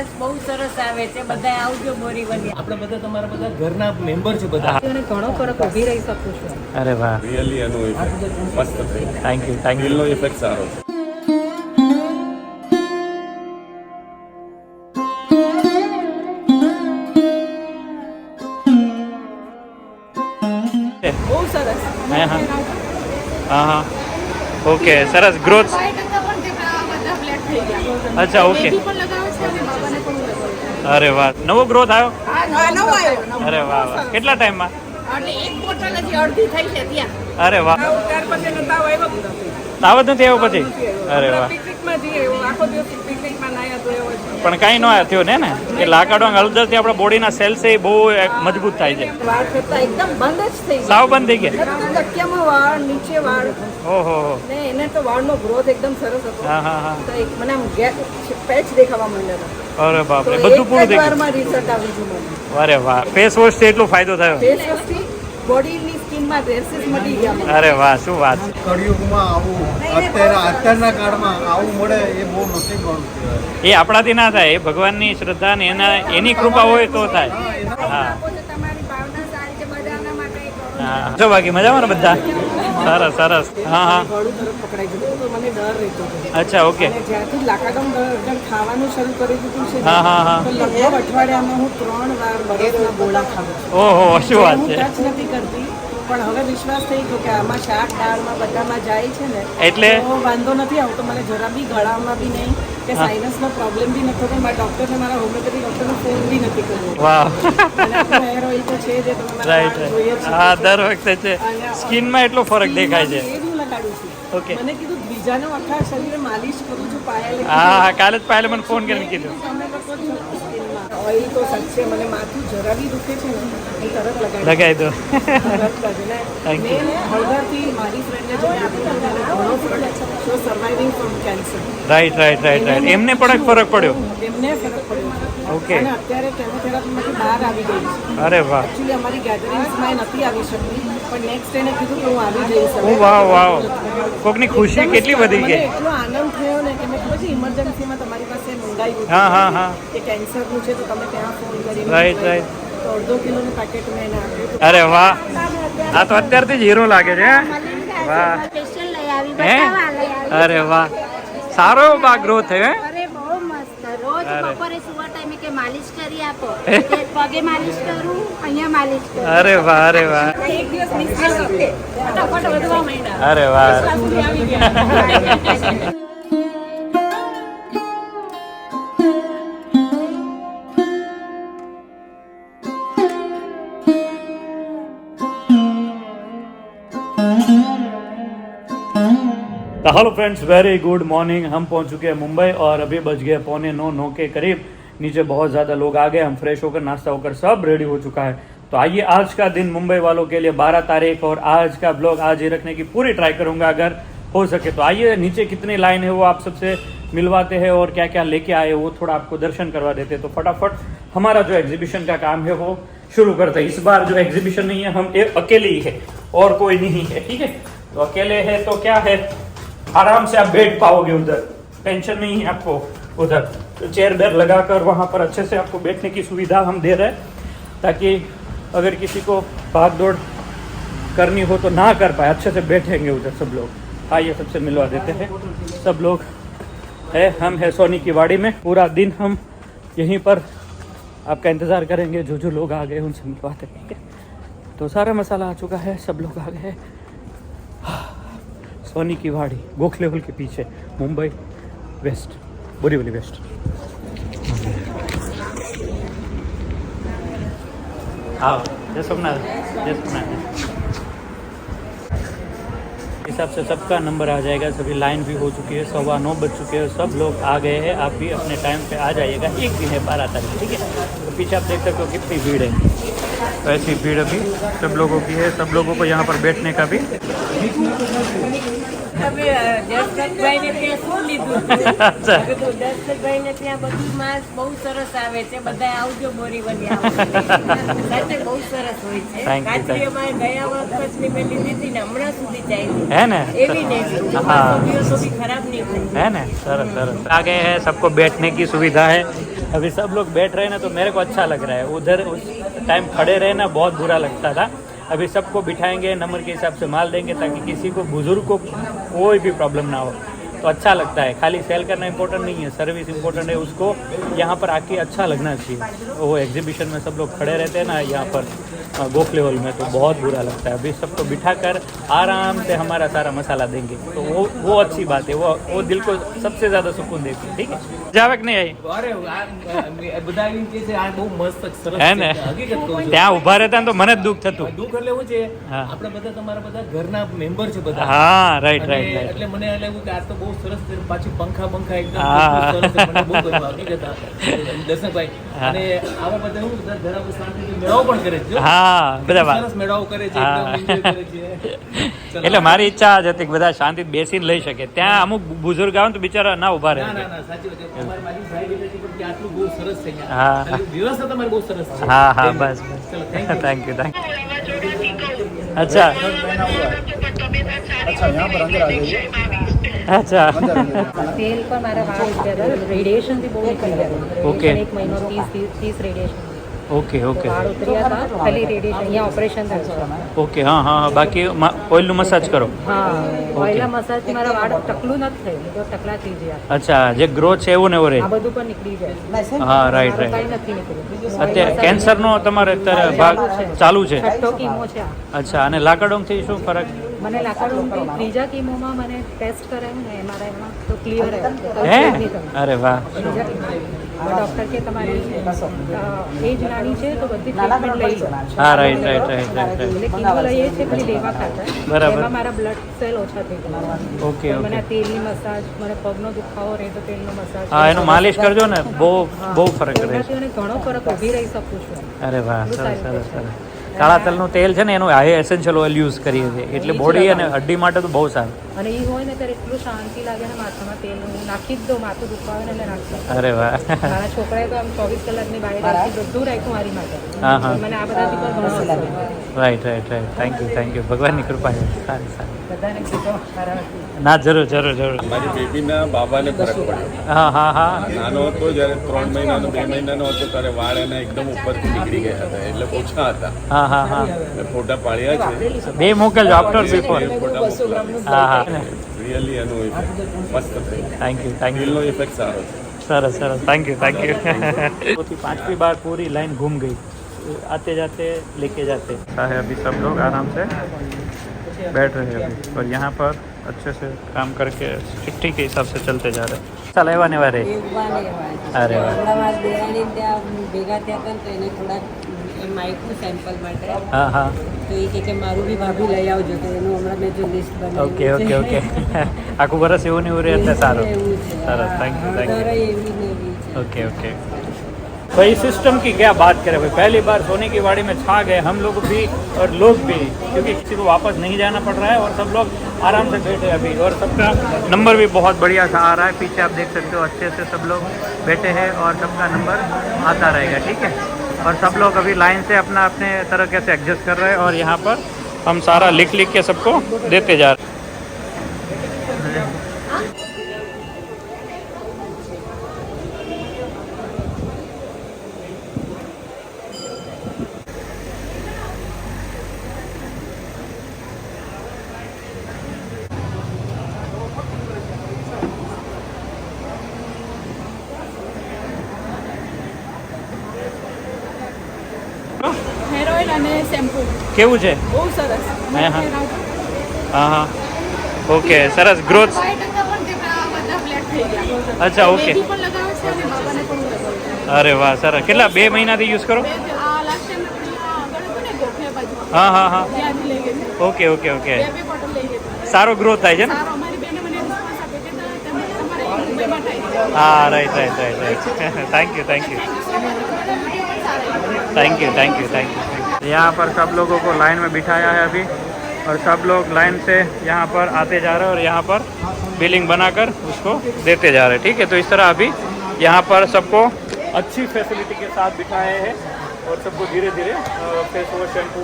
માસ બહુ સરસ આવે છે. બધા આવજો બોરીવલી. આપણે બધા તમારા બધા ઘરના મેમ્બર છે બધા. ઘણો ફરક ઊભી રહી શકું છું. અરે વાહ, રિયલી એનો ઇફેક્ટ મસ્ત થઈ. Thank you thank you. દિલનો ઇફેક્ટ સારો છે. બહુ સરસ. હા હા હા હા ઓકે સરસ ગ્રોથ. અચ્છા ઓકે. અરે વાહ, નવો ગ્રોથ આવ્યો. અરે વાહ વાહ, કેટલા ટાઈમમાં? એક બોટલ હજી અડધી થઈ છે ત્યાં. અરે વાહ, ત્યાર પછી તાવ આવ્યો તાવ જ નથી આવ્યો પછી? અરે વાહ, પિકનિકમાં જઈએ આખો દિવસ પિકનિકમાં નાયા તો એવો પણ કાંઈ ન થયો ને કે લાકડો હળદરથી આપણા બોડીના સેલ્સ એ બહુ મજબૂત થાય છે. વાળ થતા એકદમ બંધ જ થઈ સાવ બંધ થઈ ગયા. ધક્યામાં વાળ નીચે વાળ ઓહો ને એને તો વાળનો ગ્રોથ એકદમ સરસ હતો. હા હા હા. તો એક મને આમ પેચ દેખાવા માંડ્યા હતા. અરે બાપ રે, તો બધું એક પૂરું જ થઈ ગયું. વારમાં રિઝલ્ટ આવી ગયું મને. અરે વાહ, ફેસ વોશ થી એટલો ફાયદો થયો. ફેસ વોશથી બોડીની સ્કિનમાં રેસીસ મટી ગયા મને. અરે વાહ, શું વાત છે. કળિયુગમાં આવું અત્યારના કાળમાં આવું મળે એ બહુ નસીબવાળું કહેવાય. એ આપણાથી ના થાય, એ ભગવાનની શ્રદ્ધા ને એની કૃપા હોય તો થાય. હા તમારી ભાવના સારી છે બધાના માટે. હા. જો બાકી મજામાં ને બધા? સરસ સરસ. હા હા ગળું તરફ પકડાઈ ગયું તો મને ડર રહેતો હતો. અચ્છા ઓકે. અને જ્યારથી લાકાડમ ખાવાનું શરૂ કરી દીધું છે હા હા હા. તો લગભગ અઠવાડિયામાં હું 3 વાર બરફના ગોળા ખાઉં છું. ઓહો, શું વાત હું છે. ટચ નથી કરતી પણ હવે વિશ્વાસ થઈ ગયો કે આમાં શાક દાળમાં બધામાં જાય છે ને એટલે? તો વાંધો નથી આવતો મને જરા બી ગળામાં બી નહીં કે સાઇનસનો પ્રોબ્લેમ બી નથી થતો. મારા ડૉક્ટરને મારા હોમિયોપેથી ડૉક્ટરને ફોન બી નથી કર્યો. વાહ, અને આપણું હેર ઓઇલ તો છે જે તમે મારા રાઈટ વાળ જોઈએ જ છો. હા, દર વખતે છે. સ્કિનમાં એટલો ફરક દેખાય છે. એ જ હું લગાડું છું. ઓકે. મને કીધું બીજાનો આખા શરીરે માલિશ કરું છું પાયલે. હા હા, કાલે જ પાયલે મને ફોન કરીને કીધું. તમે લોકો છો સ્કિનમાં. ઓઇલ તો સાચે મને માથું જરા બી દુખે છે ને હું તરત લગાડી લગાવી દો. મેં હળદરથી મારી ફ્રેન્ડને જોઈ આપી ઘણો ફરક so surviving from cancer. Right right right right. એમને પણ ફરક પડ્યો. એમને ફરક પડ્યો. ઓકે. અને અત્યારે કેમોથેરાપીમાંથી બહાર આવી ગઈ છે. અરે વાહ. એકચ્યુઅલી અમારી ગેધરિંગ્સમાં નથી આવી શકતી પણ નેક્સ્ટ એને કીધું કે હું આવી જઈશ હવે. ઓ વાહ વાહ, કોકની ખુશી કેટલી વધી મને ગઈ. એટલો આનંદ થયો ને કે મેં પછી ઇમરજન્સીમાં તમારી પાસે મંગાવ્યું હા હા હા. કે કેન્સરનું છે તો તમે ત્યાં ફોન કરીને રાઈટ રાઈટ. તો અડધો કિલોનું પેકેટ મેં એને આપ્યું. અરે વાહ, આ તો અત્યારથી જ હીરો લાગે છે. વાહ. હે? અરે વાહ, સારો બા ગ્રોથ થયો. અરે બહુ મસ્ત. રોજ અરે. બપોરે સુવા ટાઈમે કે માલિશ કરી આપો. કે પગે માલિશ કરું, અહીંયા માલિશ કરું. અરે વાહ અરે વાહ. એક દિવસ મિસ નથી ફટાફટ વધવા માંડ્યા. અરે વાહ. સુધી આવી ગયા. तो hello friends, very good morning. हम पहुंच चुके हैं मुंबई और अभी बज गए 8:45 के करीब। नीचे बहुत ज़्यादा लोग आ गए, हम फ्रेश होकर नाश्ता होकर सब रेडी हो चुका है। तो आइए आज का दिन मुंबई वालों के लिए 12 तारीख और आज का ब्लॉग आज ही रखने की पूरी ट्राई करूंगा अगर हो सके तो। आइए नीचे कितनी लाइन है वो आप सबसे मिलवाते हैं और क्या क्या लेके आए वो थोड़ा आपको दर्शन करवा देते हैं। तो फटाफट हमारा जो एग्जीबिशन का काम है वो शुरू करते हैं। इस बार जो एग्जीबिशन नहीं है, हम अकेले ही है और कोई नहीं है, ठीक है। तो अकेले है तो क्या है, आराम से आप बैठ पाओगे उधर, टेंशन नहीं है आपको उधर। तो चेयर बेयर लगाकर वहाँ पर अच्छे से आपको बैठने की सुविधा हम दे रहे हैं, ताकि अगर किसी को भाग दौड़ करनी हो तो ना कर पाए, अच्छे से बैठेंगे उधर सब लोग। आइए सबसे मिलवा देते हैं। सब लोग है, हम है सोनी की वाड़ी में। पूरा दिन हम यहीं पर आपका इंतज़ार करेंगे। जो जो लोग आ गए उनसे मिलवाते हैं, ठीक है। तो सारा मसाला आ चुका है, सब लोग आ गए हैं। सोनी की वाड़ी, गोखले हॉल के पीछे, मुंबई वेस्ट, बोरीवली वेस्ट। आओ, जय सोमनाथ, जय सोमनाथ। हिसाब से सबका नंबर आ जाएगा। सभी लाइन भी हो चुकी है, 9:15 बज चुके हैं, सब लोग आ गए हैं। आप भी अपने टाइम पे आ जाइएगा। एक दिन है 12 तारीख, ठीक है। तो पीछे आप देख सकते हो कितनी भीड़ है। तो ऐसी भीड़ अभी सब लोगों की है। सब लोगों को यहाँ पर बैठने का भी હવે દર્શકભાઈને ત્યાં શું લીધું હતું? अच्छा। હવે તો દર્શકભાઈને ત્યાં બધું માસ બહુ સરસ આવે છે. બધા આવજો બોરીવલી આવજો. સાચે બહુ સરસ હોય છે. Thank you, કાચરી અમારે ગયા વખતની મેં લીધી હતી ને હમણાં સુધી ચાલી है ना। એવી નહીં हाँ। દિવસો બી ખરાબ નહીં થઈ. है ना, सरस सरस। आ गए हैं, सबको बैठने की सुविधा है। अभी सब लोग बैठ रहे हैं ना तो मेरे को अच्छा लग रहा है. उधर उस टाइम खड़े रहे ना बहुत बुरा लगता था. अभी सबको बिठाएंगे, नंबर के हिसाब से माल देंगे ताकि किसी को बुजुर्ग को कोई भी प्रॉब्लम ना हो. तो अच्छा लगता है. खाली सेल करना इम्पोर्टेंट नहीं है, सर्विस इम्पोर्टेंट है. उसको यहाँ पर आके अच्छा लगना चाहिए. वो एग्जीबिशन में सब लोग खड़े रहते हैं ना यहाँ पर गोखले हॉल में, तो बहुत बुरा लगता है. अभी सबको बिठाकर आराम से हमारा सारा मसाला देंगे तो वो अच्छी बात है. वो दिल को सबसे ज़्यादा सुकून देती है. ठीक है, जावे કે નહીં આવી? અરે આ બધા એમ કહે છે આ બહુ મસ્ત સરસ હે છે. ને? હકીકત કહું છું. ત્યાં ઊભા રહેતા ને તો મને જ દુઃખ થતું. દુઃખ એટલે એવું છે હા. આપણે બધા તમારા બધા ઘરના મેમ્બર છે બધા. હા, રાઈટ અને રાઈટ રાઈટ. એટલે મને એટલે એવું કે આ તો બહુ સરસ છે. પાછી પંખા એકદમ હા. સરસ છે. મને બહુ ગમ્યું હકીકત આ. દર્શનભાઈ હા. અને આવા બધા હું બધા ઘણા બધા શાંતિથી મેળાઓ પણ કરે છે. હા, બધા સરસ મેળાઓ કરે છે, હા. એકદમ enjoy કરે છે. ચલો. એટલે મારી ઈચ્છા જ હતી કે બધા શાંતિથી બેસીને લઈ શકે. ત્યાં અમુક બુઝુર્ગ આવે ને તો બિચારા ના ઊભા રહે. ના ના ના સાચી વાત છે. અમારી બાજુ સાહેબ એટલે છે કે આટલું બહુ સરસ છે અહીંયા. હા. અને વ્યવસ્થા તમારી બહુ સરસ છે. હા હા, Thank you. બસ બસ. ચલો thank you. Thank you thank you. અચ્છા અચ્છા તેલ પણ મારા વાળ ઉતર્યા રેડિયેશનથી બહુ થઈ ગયા. Okay. એક મહિનો 30 રેડિયેશન ઓકે ઓકે વાળ ઉતર્યા હતા. ખાલી રેડિયેશન અહીંયા ઓપરેશન થયું છે. ઓકે. હા હા હા. બાકી ઓઇલનું મસાજ કરો. હા, પહેલા મસાજથી મારા વાળ ટકલું નથી થયું, તો ટકલા થઈ ગયા. અચ્છા, જે ગ્રોથ છે એવું ને એવું રહે. આ બધું પણ નીકળી જાય. હા, રાઈટ મારું રાઈટ. કાંઈ નથી નીકળ્યું. અત્યારે કેન્સરનો તમારે અત્યારે ભાગ ચાલુ છે. છઠ્ઠો કીમો છે આ. અચ્છા, અને લાકડોંગથી શું ફરક? મને લાકડું ત્રીજા કીમોમાં મને ટેસ્ટ કરાયું ને MRIમાં તો ક્લિયર હે? અરે વાહ. ડૉક્ટર કે તમારી એજ નાની છે તો બધી ટ્રીટમેન્ટ લઈ લો. હા, રાઈટ રાઈટ રાઈટ રાઈટ એટલે કીમો લઈએ છીએ પેલી દેવા ખાતર. બરાબર. એમાં મારા બ્લડ સેલ ઓછા થઈ ગયા. ઓકે મને ઓકે. આ તેલની મસાજ, મને પગનો દુખાવો રહે તો તેલનો મસાજ. હા, એનું માલિશ કરજો ને, બહુ બહુ ફરક રહે છે. એનાથી મને ઘણો ફરક ઊભી રહી શકું છું. અરે વાહ, સરસ સરસ સરસ. કાળા તલનું તેલ છે ને એનું હાઈ એસેન્શિયલ ઓઇલ યુઝ કરીએ છીએ એટલે બોડી અને હડ્ડી માટે તો બહુ સારું. અને એ હોય ને ત્યારે એટલું શાંતિ લાગે ને માથામાં તેલ હું નાખી જ દઉં. માથું દુખાવે ને એટલે નાખી દઉં. અરે વાહ. મારા છોકરાએ તો આમ 24 કલાકની બાળી રાખી બધું રાખ્યું મારી માટે. હા, હા. મને આ બધાથી પણ ઘણો અસર થયો. Right right right. Thank you ભગવાનની કૃપા છે. સારી સારી. બધાને કીધું મારા ના, જરૂર જરૂર જરૂર. મારી બેબીના બાબાને ફરક પડ્યો. હા હા હા. નાનો હતો જ્યારે 3 મહિનાનો 2 મહિનાનો હતો ત્યારે વાળ એના એકદમ ઉપરથી નીકળી ગયા હતા એટલે ઓછા હતા. હા હા હા. મેં ફોટા પાડ્યા છે. બે મોકલજો, આફ્ટર બિફોર. ફોટા મોકલા. હા હા. રિયલી એનું ઇફેક્ટ મસ્ત થઈ. થેન્ક યુ દિલનો ઇફેક્ટ સારો છે. સરસ સરસ. थैंक यू 5वीं बार पूरी लाइन घूम गई. आते जाते लेके जाते है. अभी सब लोग आराम से बैठ रहे हैं अभी और यहाँ पर अच्छे से काम करके चिट्ठी के हिसाब से चलते जा रहे हैं. चल एवा नेवा रे. अरे वाह. થોડા વાર દેરાણી ત્યાં ભેગા થયા હતા ને તો એને થોડાક એમ આપ્યું સેમ્પલ માટે. हाँ हाँ. તો એ કહે કે મારું બી ભાભી લઈ આવજો તો એનું હમણાં મેં જો લિસ્ટ ओके ओके ओके. આખું વર્ષ એવું ને એવું રહે એટલે સારું. સરસ. थैंक यू એવી નવી છે. Okay okay. भाई सिस्टम की क्या बात करें भाई. पहली बार सोने की वाड़ी में छा गए हम लोग भी और लोग भी, क्योंकि किसी को वापस नहीं जाना पड़ रहा है और सब लोग आराम से बैठे अभी और सबका नंबर भी बहुत बढ़िया सा आ रहा है. पीछे आप देख सकते हो अच्छे से सब लोग बैठे हैं और सबका नंबर आता रहेगा. ठीक है, और सब लोग अभी लाइन से अपना अपने तरह से एडजस्ट कर रहे हैं और यहाँ पर हम सारा लिख के सबको देते जा रहे हैं. હેર ઓઇલ અને શેમ્પૂ કેવું છે? બહુ સરસ. હા હા હા. ઓકે, સરસ ગ્રોથ. 5% પણ તેના બધા બ્લેક થઈ ગયા. અચ્છા, ઓકે. બેબી પણ લગાવે છે અને બાબાને પણ લગાવે છે. અરે વાહ, સરસ. કેટલા 2 મહિનાથી યુઝ કરો? આ લાસ્ટ ટાઈમ આગળ હતું ને ગોખલે બાજુ હા હા હા. ત્યાંથી લઈ ગઈ હતી. Okay okay okay. બે બોટલ લઈ ગઈ હતી. સારો ગ્રોથ થાય છે ને? સારો. અમારી બેને મને રિસ્પોન્સ આપે કે તમારે મુંબઈમાં થાય છે. हाँ right right right right. Thank you thank you thank you thank you thank you. यहाँ पर सब लोगों को लाइन में बिठाया है अभी और सब लोग लाइन से यहाँ पर आते जा रहे हैं और यहाँ पर बिलिंग बनाकर उसको देते जा रहे हैं. ठीक है, तो इस तरह अभी यहाँ पर सबको अच्छी फैसिलिटी के साथ बिठाए हैं और सबको धीरे धीरे फेस वॉश शैम्पू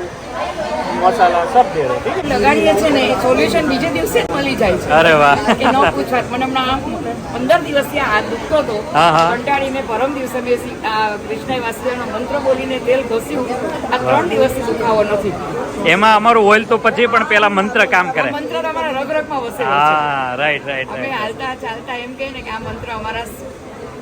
मसाला सब दे रहे हैं. ठीक है, લગાડીએ છે ને સોલ્યુશન બીજે દિવસે જ મળી જાય છે अरे वाह. કે ન પૂછવા મને હમણાં 15 દિવસથી આ હાથ દુખતો હતો. હા, હા. કંટાળીને પરમ દિવસે બેસી આ કૃષ્ણ વાસુદેવનો મંત્ર બોલીને તેલ ઘસ્યું. આ 3 દિવસથી દુખાવો નથી. એમાં અમારું ઓઇલ તો પછી પણ પેલા મંત્ર કામ કરે. આ મંત્ર અમારા રગરગમાં વસેલો છે. હા, રાઈટ રાઈટ અમે રાઈટ. હાલતા ચાલતા એમ કહીએ ને કે આ મંત્ર અમારા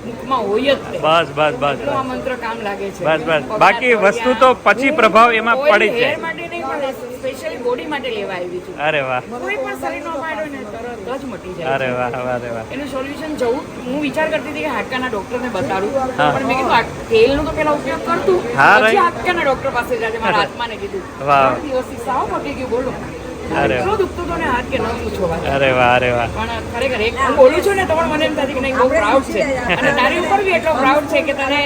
મુખમાં હોય જ તે. બસ બસ બસ એટલું આ મંત્ર કામ લાગે છે. બસ બસ. બાકી વસ્તુ તો પછી પ્રભાવ એમાં પડી જ હેર જાય. માટે નહીં પણ સ્પેશિયલી બોડી માટે લેવા આવી છું. અરે વાહ, કોઈ પણ શરીરનો અપાડો ને તરત જ મટી જાય. અરે વાહ, અરે વાહ. એનું સોલ્યુશન જવું હું વિચાર કરતી હતી કે હાડકાના ડોક્ટરને બતાડું હા. પણ મેં કીધું તેલનો તો પેલા ઉપયોગ કરતું હા, પછી right. હાડકાના ડોક્ટર પાસે જાજે મારા આત્માને કીધું. વાહ. 3 દિવસથી સાવ મટી ગયું બોલો. અરે. એટલો દુખતો હતો ને હાથ કે ન પૂછો વાત. અરે વાહ, અરે વાહ. પણ ખરેખર એક હું બોલું છું ને તો પણ મને એમ થતી કે નહીં બહુ પ્રાઉડ છે અને તારી ઉપર બી એટલો પ્રાઉડ છે કે તને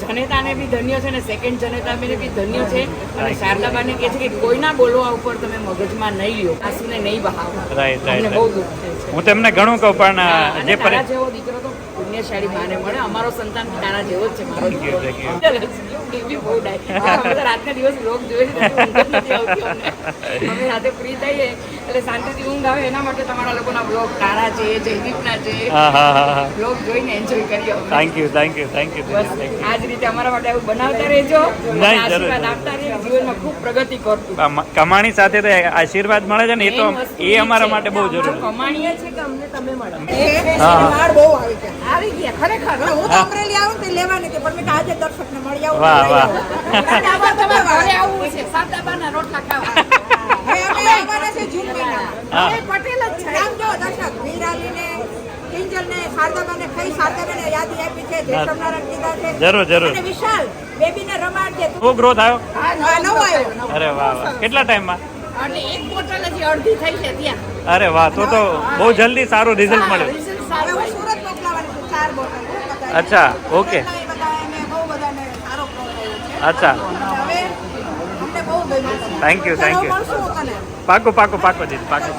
જનેતાને બી ધન્ય છે ને સેકન્ડ જનેતાને બી ધન્ય છે અને શારદાબાને કહે છે કે કોઈના બોલવા ઉપર તમે મગજમાં નહીં લ્યો, આંસુને નહીં બહાવો. રાઈટ અમને રાઈટ. બહુ દુઃખ થાય છે. હું તમને ઘણું કહું પણ અને જે તારા જેવો દીકરો તો પુણ્યશાળી માને મળે. અમારો સંતાન તારા જેવો જ છે મારો Thank you, thank you. દીકરો. એ બી બહુ ડાય. અમે તો રાતના દિવસ બ્લોગ જોઈએ છે તો ઊંઘ જ નથી આવતી અમને. અમે રાતે ફ્રી થઈએ એટલે શાંતિથી ઊંઘ આવે એના માટે તમારા લોકોના બ્લોગ તારા છે, જયદીપના છે, હા હા હા હા. બ્લોગ જોઈને એન્જોય કરીએ અમે. Thank you thank you thank you. બસ આ જ રીતે અમારા માટે આવું બનાવતા રહેજો અને નહીં, જરૂર. આશીર્વાદ આપતા રહેજો. જીવનમાં ખૂબ પ્રગતિ કરતું. કમાણી સાથે તો આશીર્વાદ મળે છે ને એ તો Main વસ્તુ એ અમારા માટે બહુ છે. જરૂરી. કમાણીએ છે કે અમને તમે મળો. હા. વાળ બહુ આવી ગયા. આવી ગયા ખરેખર. હું તો અમરેલી આવું ને તે લેવાની હતી પણ મેં કીધું આજે દર્શકને મળી આવું વાહ વાહ. સાદાબા તમારે ઘરે આવવું છે. સાદાબાના રોટલા ખાવા. હવે અમે આવવાના છે જૂન મહિનામાં. હા. અમે પટેલ જ છે. આમ જો દર્શક વીરાલીને કિંજલને શારદાબાને કઈ શારદાબાને યાદી આપી છે દેશમનારાયણ કીધા છે જરૂર જરૂર. અને વિશાલ બેબીને રમાડજે બહુ ગ્રોથ આવ્યો. નવો આવ્યો અરે વાહ વાહ. કેટલા ટાઈમમાં? અને એક બોટલ હજી અડધી થઈ છે ત્યાં. અરે વાહ, તો બહુ જલ્દી સારું રિઝલ્ટ મળે. રિઝલ્ટ હવે સારું હું આવ્યું. સુરત મોકલાવાની છું 4 બોટલ બધાને. અચ્છા, ઓકે. બધાને બહુ બધાને સારો પ્રોગ્રામ છે અચ્છા, હવે અમને બહુ ગમ્યું. થેન્ક યુ થેન્ક ચલો યુ. મળશું તને પાકું પાકું પાકું દીદી પાકું.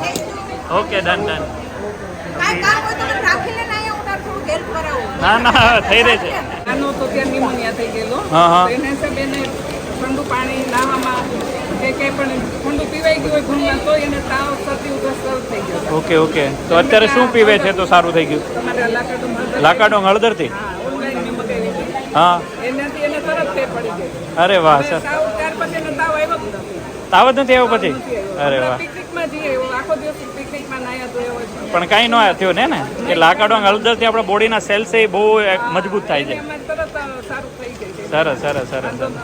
Okay done done. કાંઈ કામ હોય તો મને રાખીને ના અહીંયા હું તારું થોડું હેલ્પ કરાવું. ના ના થઈ રહી છે. આનો તો ત્યાં નિમોનિયા થઈ ગયેલો. હા, હા. તો એના હિસાબે એને ઠંડુ પાણી નાવામાં કે કંઈ પણ ઠંડુ પીવાઈ ગયું હોય ઘરમાં તો એને તાવ શરદી ઉધરસ શરૂ થઈ ગયો. Okay okay. તો અત્યારે શું પીવે છે તો સારું થઈ ગયું? તમારે લાકડું મળે. લાકાડોંગ હળદરથી? હા ઓનલાઈન મેં મગાવી હતી. હા. એનાથી એને તરત ફેર પડી ગઈ. અરે વાહ હવે સર. સાવ ત્યાર પછી એને તાવ આવ્યો જ નથી. તાવ જ નથી આવ્યો પછી? અરે વાહ. પિકનિકમાં જઈએ એવો આખો દિવસ પિકનિકમાં નાયા તો એવો છે. પણ કાંઈ ન થયો ને કે લાકાડોંગ હળદરથી આપણા બોડીના સેલ્સ એ બહુ મજબૂત થાય છે. એમાં તરત સારું થઈ જાય છે. સરસ સરસ સરસ સરસ.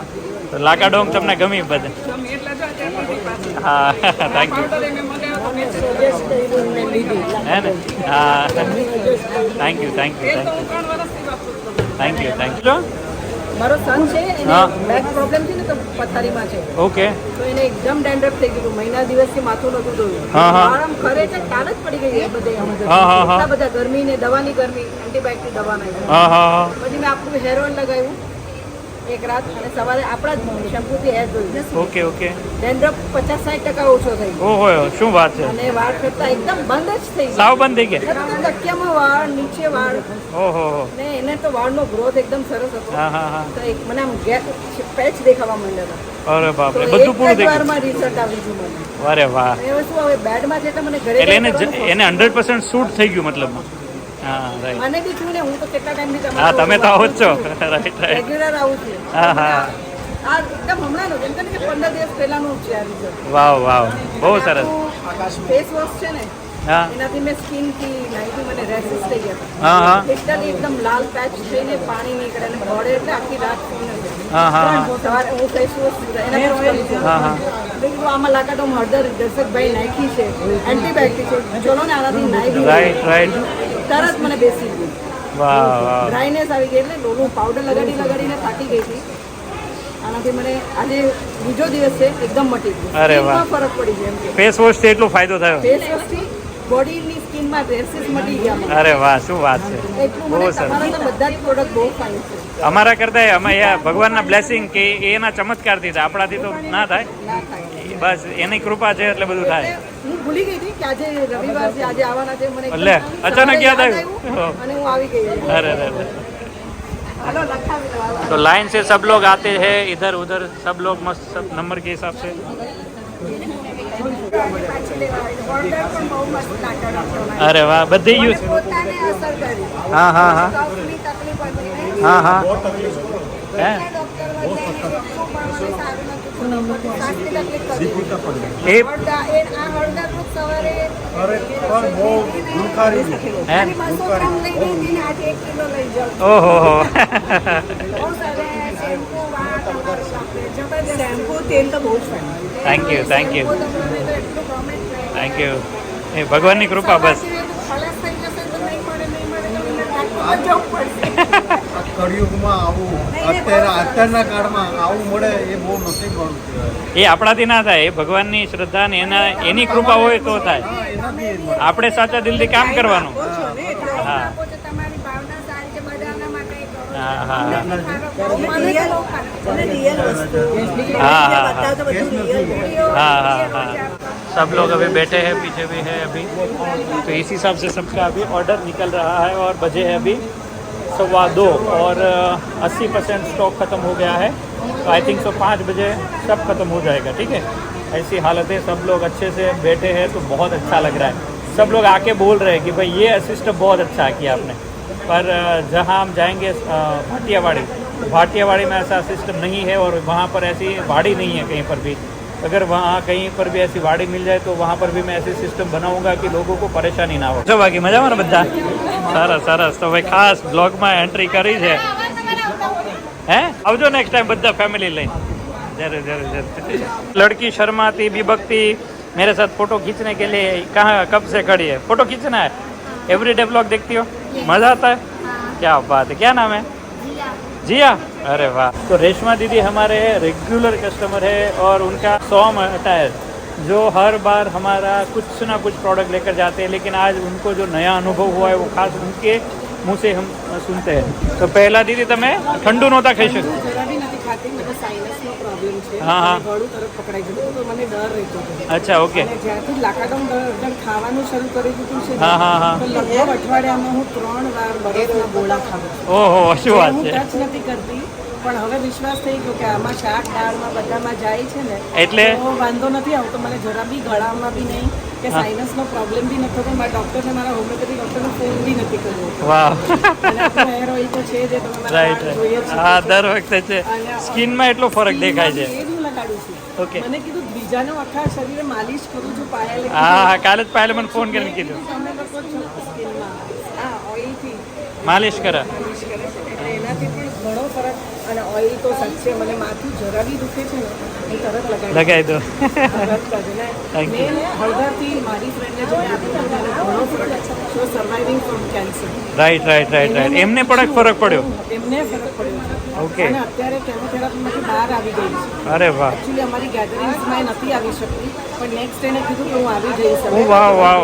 તો લાકાડોંગ તમને ગમી બધે? તમે એટલા જો અત્યારે નથી પાસે. હા થેન્ક યુ. પાવડર એને મંગાવ્યો તો મેં સજેસ્ટ કર્યું ને લીધી. હે ને? હા thank you thank A you તો હું 3 વર્ષથી વાપરું છું. Thank you thank you. મારો સન છે એને હા. બેક પ્રોબ્લેમ છે ને તો પથારીમાં છે ઓકે. તો એને એકદમ ડેન્ડ્રફ થઈ ગયું મહિના દિવસથી માથું નતું ધોયું હા, હા. આરામ ખરે છે કાલ જ પડી ગઈ એ બધે હા, હા, હા. એટલા બધા ગરમી ને દવાની ગરમી એન્ટીબાયોટિક દવા નાખી હા હા હા. પછી મેં આપણું હેર ઓઇલ લગાવ્યું એક રાત અને સવારે આપણા જ શેમ્પૂથી હેર ધોયું ઓકે ઓકે. ડેન્ડ્રફ 50-60% ઓછો થઈ ગયો ઓહો શું વાત છે. અને વાળ કરતા એકદમ બંધ જ થઈ ગયો સાવ બંધ થઈ ગયા? એકદમ તકિયામાં વાળ નીચે વાળ ઓહો હો. ને એને તો વાળનો ગ્રોથ એકદમ સરસ હતો હા હા હા. તો એક મને આમ પેચ દેખાવા માંડ્યા હતા અરે બાપ તો રે, બધું એક પૂરું જ થઈ ગયું? વારમાં રિઝલ્ટ આવી ગયું મને અરે વાહ. હવે શું હવે બેડમાં છે એટલે મને ઘરે એટલે એને જઈને એને 100% શૂટ થઈ ગયું મતલબ? હા રાઈટ. મને બી થયું ને હું તો કેટલા ટાઈમથી હા તમે તો આવો જ છો. Right right. રેગ્યુલર આવું છું હા હા. આ એકદમ હમણાંનું જેમ કે 15 દિવસ પહેલાનું છે આ રિઝલ્ટ વાવ વાવ બહુ સરસ. ફેસ વોશ છે ને હા એનાથી મેં સ્કિનથી નાઈથી મને રેસિસ થઈ ગયા હા હા લિટરલી એકદમ લાલ પેચ થઈને પાણી નીકળે અને ઘોડે એટલે આખી રાત સૂઈને રહે. હા હા હા. સવારે હું ફેસ વોશ એના પર કરું છું. હા હા. મેં કીધું આમાં લાકાટો હળદર દર્શકભાઈ નાખી છે એન્ટીબાયોટિક છે ચલો ને આનાથી નાખી રાઈટ રાઈટ. તરત મને બેસી ગયું વાહ વાહ. ડ્રાયનેસ આવી ગઈ એટલે લોલું પાવડર લગાડીને થાકી ગઈ હતી આનાથી મને આજે બીજો દિવસ છે એકદમ મટી ગયું અરે વાહ. સ્કિનમાં ફરક પડી ગયો એમ કે ફેસ વોશથી એટલો ફાયદો થયો? ફેસ વોશથી બોડીની સ્કિનમાં રેસિસ મટી ગયા મને. અરે વાહ શું વાત છે. એટલું બહુ મને સરસ. તમારા તો બધા જ પ્રોડક્ટ બહુ ફાઇન છે અમારા કરતા અમે ભગવાનના બ્લેસિંગ કે એના ચમત્કારથી થાય, આપણાથી તો ના થાય. ના થાય બસ એની કૃપા છે એટલે બધું થાય. હું ભૂલી ગઈ હતી કે આજે રવિવાર છે આજે આવવાના છે મને એકદમ લે, સવારે અચાનક યાદ આવ્યું. અને હું આવી ગઈ अरे अरे अरे. હાલો લખાવી લો तो लाइन से सब लोग आते हैं इधर उधर सब लोग मस्त सब नंबर के हिसाब से પાછી લેવા આવી. હળદર પણ બહુ મસ્ત લાકડ અરે વાહ, બધી યુઝ. પોતાને અસર કરી. હા હા હા કફની તકલીફ હતી ને. હા હા હે ડોક્ટર વડે એટલું પણ મને સારું નતું. શ્વાસની તકલીફ એ હતી. આ હળદરનું સવારે અરે પણ બહુ ગુણકારી છે. હે 200 ગ્રામ લઈ ગઈ હતી ને આજે 1 કિલો લઈ જાઉં. ઓહો હો બહુ સરસ શેમ્પૂ તમારું આપણે જબરદસ્ત શેમ્પૂ તેલ તો બહુ જ fine. Thank you thank you તમને તો એટલું ગમે જ નહીં. Thank you. એ ભગવાનની કૃપા બસ. ખલાસ થઈ જશે તો નહીં મળે તો મને ડાક્ટર જવું પડશે. આ કળિયુગમાં આવું અત્યારના કાળમાં આવું મળે એ બહુ નસીબવાળું કહેવાય. એ આપણાથી ના થાય, એ ભગવાનની શ્રદ્ધા ને એની કૃપા હોય તો થાય. હા, એનાથી જ મળે. આપણે સાચા દિલથી કામ કરવાનું. હા આપો છો, તમારી ભાવના સારી છે, બધાના માટે કરો. હા હા હા મને તો બહુ ખારાપ. हाँ हाँ हाँ हाँ सब लोग अभी बैठे हैं, पीछे भी है अभी, तो इस हिसाब से सबका अभी ऑर्डर निकल रहा है और बजे है अभी 2:15 और 80% स्टॉक ख़त्म हो गया है, तो आई थिंक 5 बजे सब ख़त्म हो जाएगा. ठीक है, ऐसी हालत है, सब लोग अच्छे से बैठे हैं तो बहुत अच्छा लग रहा है. सब लोग आके बोल रहे हैं कि भाई ये सिस्टम बहुत अच्छा किया आपने, पर जहाँ हम जाएंगे भाटियावाड़ी में ऐसा सिस्टम नहीं है और वहाँ पर ऐसी वाड़ी नहीं है कहीं पर भी. अगर वहाँ कहीं पर भी ऐसी वाड़ी मिल जाए तो वहाँ पर भी मैं ऐसी सिस्टम बनाऊंगा कि लोगों को परेशानी ना हो. જો બાકી મજામાં ને બધા? સરસ સરસ. તો ભાઈ ખાસ બ્લોગમાં એન્ટ્રી કરી છે. હે આવજો નેક્સ્ટ ટાઈમ બધા ફેમિલી લઈને. जरूर जरूर जरूर. लड़की शर्माती बिबकती मेरे साथ फोटो खींचने के लिए कहाँ कब से खड़ी है? फोटो खींचना है? एवरीडे ब्लॉग देखती हो? मजा आता है? क्या बात है. क्या नाम है? जिया. अरे वाह. तो रेशमा दीदी हमारे रेगुलर कस्टमर है और उनका 100 टायर जो हर बार हमारा कुछ ना कुछ प्रोडक्ट लेकर जाते हैं, लेकिन आज उनको जो नया अनुभव हुआ है वो खास उनके मुँह से हम सुनते हैं. तो पहला दीदी તમે ઠંડુ નહોતા ખાઈ શકો? જરા બી નથી ખાતી. મને સાઇનસનો પ્રોબ્લેમ છે. હા, હા. ગળું તરફ પકડાઈ જતું તો મને ડર રહેતો હતો. અચ્છા ઓકે. અને જ્યારથી લાકાડમ ખાવાનું શરૂ કરી દીધું છે હા હા હા. તો લગભગ અઠવાડિયામાં હું 3 વાર બરફના ગોળા ખાઉં છું. ઓહો શું વાત હું છે. ટચ નથી કરતી, પણ હવે વિશ્વાસ થઈ ગયો કે આમાં શાક દાળમાં બધામાં જાય છે ને એટલે? તો વાંધો નથી આવતો. મને જરા બી ગળામાં બી નહીં કે સાઇનસનો પ્રોબ્લેમ બી નથી થતો. મારા ડૉક્ટરને, મારા હોમિયોપેથી ડૉક્ટરને ફોન બી નથી કર્યો. વાહ. અને આપણું હેર ઓઇલ તો છે જે તમે મારા રાઈટ વાળ જોઈએ રાઈટ. છે. હા દર વખતે છે. સ્કિનમાં એટલો ફરક દેખાય છે. એ જ હું લગાડું છું. ઓકે. મને કીધું બીજાનો આખા શરીરે માલિશ કરું છું પાયલ. હા હા કાલે જ પાયલે મને ફોન કરીને કીધું તમે લોકો છો સ્કિનમાં હા ઓઇલથી માલિશ કરે. માલિશ કરે છે એટલે એનાથી પણ ઘણો ફરક. અને ઓઇલ તો સાચે મને માથું જરા બી દુખે છે ને એ તરત લગાવી દો. મેં હળદરથી મારી ફ્રેન્ડને જોઈ આપ્યું મને ઘણો ફરક so surviving from cancer. Right right right right. એમને પણ ફરક પડ્યો. એમને ફરક પડ્યો છે. ઓકે. અને અત્યારે કેમોથેરાપીમાંથી બહાર આવી ગઈ છે. અરે વાહ. એકચ્યુઅલી અમારી ગેધરિંગ્સમાં નથી આવી શકતી, પણ નેક્સ્ટ એને કીધું કે હું આવી જઈશ. ઓ વાહ વાહ.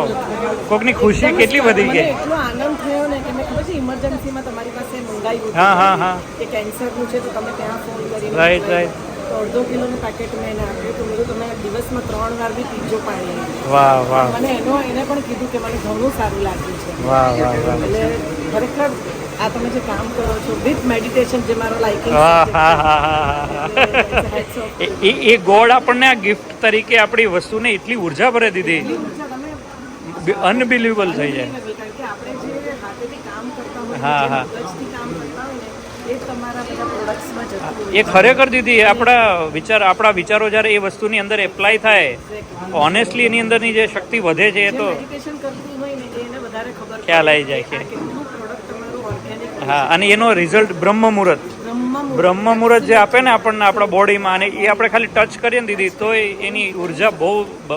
કોકની ખુશી કેટલી વધી મને ગઈ. એટલો આનંદ થયો ને કે મેં ખબર છે ઇમરજન્સીમાં તમારી પાસે મંગાવ્યું હા હા હા. કે કેન્સરનું છે તો તમે ત્યાં ફોન કરીને રાઈટ રાઈટ. તો 1/2 કિલોનું પેકેટ મેં એને આપ્યું. તો મેં તમે દિવસમાં 3 વાર બી પીજો પાણી. વાહ વાહ મને એને પણ કીધું કે મને ઘણું સારું લાગ્યું છે. વાહ વાહ વાહ. એટલે ખરેખર આ તમે જે કામ કરો છો વિથ મેડિટેશન જે મારો લાઇકિંગ હા હા હા હા. એ ગોળ આપણને આ ગિફ્ટ તરીકે આપણી વસ્તુને એટલી ઉર્જા ભરી દીધી. અનબિલિવેબલ થઈ જાય. કારણ કે આપણે જે હાથેથી કામ કરતા હોય હા, હા. મગજથી કામ કરતા હોય ને એ તમારા બધા પ્રોડક્ટ્સમાં જતું હોય. એ ખરેખર દીદી આપણા વિચારો જ્યારે એ વસ્તુની અંદર એપ્લાય થાય, ઓનેસ્ટલી એની અંદરની જે શક્તિ વધે છે એ તો મેડિટેશન કરતું હોય ને એને વધારે ખબર ખ્યાલ આવી જાય કે કેટલું પ્રોડક્ટ તમારું ઓર્ગેનિક હા. અને એનો રિઝલ્ટ બ્રહ્મ મુહૂર્ત જે આપે ને આપણને આપણા બોડીમાં, અને એ આપણે ખાલી ટચ કરીએ ને દીદી તો એની ઉર્જા બહુ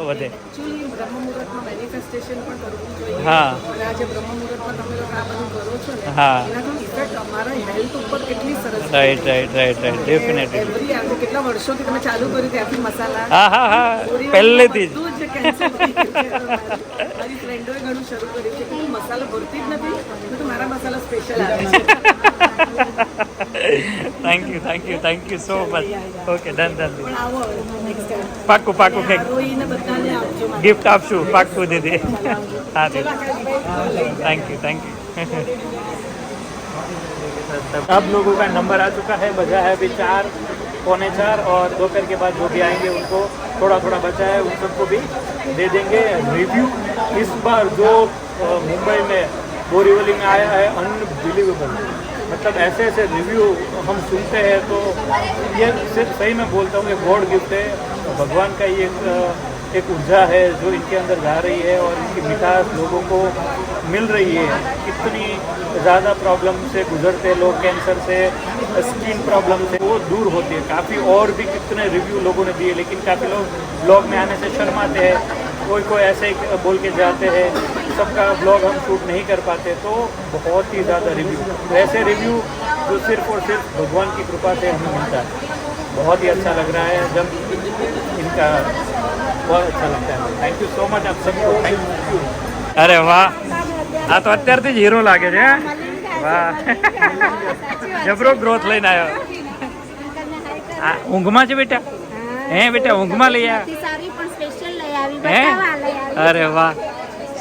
વધે. એકચ્યુઅલી બ્રહ્મ મુહૂર્તમાં મેનિફેસ્ટેશન પણ કરવું જોઈએ. હા. અને આ જે બ્રહ્મ મુહૂર્તમાં તમે લોકો આ બધું કરો છો ને હા. એનાથી ઇફેક્ટ અમારા હેલ્થ ઉપર કેટલી સરસ right right right right. Definitely. Every આજે કેટલા વર્ષોથી તમે ચાલુ કર્યું ત્યાંથી મસાલા હા હા હા. પહેલેથી જ. બધું જ cancel થઈ ગયું છે. મારી ફ્રેન્ડોએ ઘણું શરૂ કર્યું છે કે હું મસાલો ભરતી જ નથી, મેં તો મારા મસાલા સ્પેશિયલ આવે છે. Thank you so much. Okay done done. પણ આવો નેક્સ્ટ ટાઈમ પાક્કું પાક્કું કંઈક રોઈને બધાને આપજો મારા. गिफ्ट आपशू पाक्कू दीदी. हाँ दीदी थैंक यू सब लोगों का नंबर आ चुका है. बजा है अभी 4 4:45 और दोपहर के बाद जो भी आएंगे उनको थोड़ा थोड़ा बचा है उन सबको भी दे देंगे। रिव्यू इस बार जो मुंबई में बोरीवली में आया है अनबिलीवेबल, मतलब ऐसे ऐसे रिव्यू हम सुनते हैं तो ये सिर्फ सही में बोलता हूँ कि गॉड गिफ्ट है, भगवान का ये एक ऊर्जा है जो इनके अंदर जा रही है और इनकी मिठास लोगों को मिल रही है। कितनी ज़्यादा प्रॉब्लम से गुजरते लोग, कैंसर से, स्किन प्रॉब्लम से, वो दूर होती है। काफ़ी और भी कितने रिव्यू लोगों ने दिए, लेकिन काफ़ी लोग ब्लॉग में आने से शर्माते हैं, कोई कोई ऐसे ही बोल के जाते हैं, सबका ब्लॉग हम शूट नहीं कर पाते। तो बहुत ही ज़्यादा रिव्यू, ऐसे रिव्यू जो सिर्फ और सिर्फ भगवान की कृपा से हमें मिलता है। बहुत ही अच्छा लग रहा है जब इनका, बहुत अच्छा लगता है। थैंक यू सो मच आप सबको, थैंक यू। अरे वाह, આ તો અત્યારથી જ હીરો લાગે છે. વાહ, જબરો ગ્રોથ લઈને આવ્યો. આ ઊંઘમાં છે બેટા? હે બેટા, ઊંઘમાં લઈ આવ્યા? હે? અરે વાહ,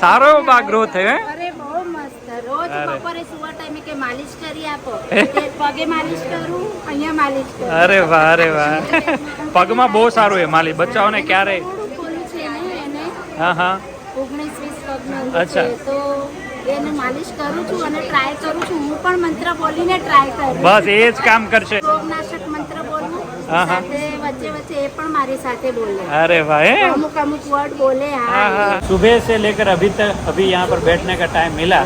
સારો બા ગ્રોથ થયો. અરે બહુ મસ્ત. રોજ અરે. બપોરે સુવા ટાઈમે કે માલિશ કરી આપો, તે પગે માલિશ કરું, અહીંયા માલિશ કરું. અરે વાહ, અરે વાહ. પગમાં બહુ સારું એ માલી, બચ્ચાઓને ક્યારે. થોડું ખોલું છે ને એને, હા હા, 19-20 પગનું અચ્છા. છે તો એને માલિશ કરું છું અને ટ્રાય કરું છું. હું પણ મંત્ર બોલીને ટ્રાય કરું. બસ એ જ કામ કરશે. રોગનાશક મંત્ર બોલું હા, હા. સાથે વચ્ચે વચ્ચે એ પણ મારી સાથે બોલે. अरे वाह, है? અમુક અમુક વર્ડ બોલે. हाँ हाँ। सुबह से लेकर अभी तक अभी यहाँ पर बैठने का टाइम मिला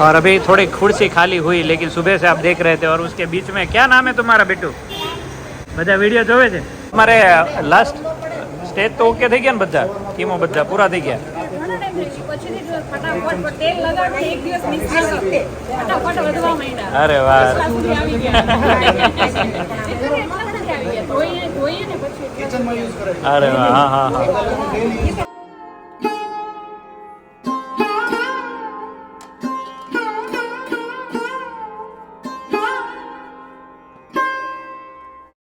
और अभी थोड़ी कुर्सी खाली हुई, लेकिन सुबह से आप देख रहे थे। और उसके बीच में क्या नाम है तुम्हारा बेटू? બધા વિડીયો જોવે છે તમારે? લાસ્ટ સ્ટેજ તો ઓકે થઈ ગયા ને? બધા કીમો બધા પૂરા થઈ ગયા? અરે વાહ, અરે વાહ, હા હા હા.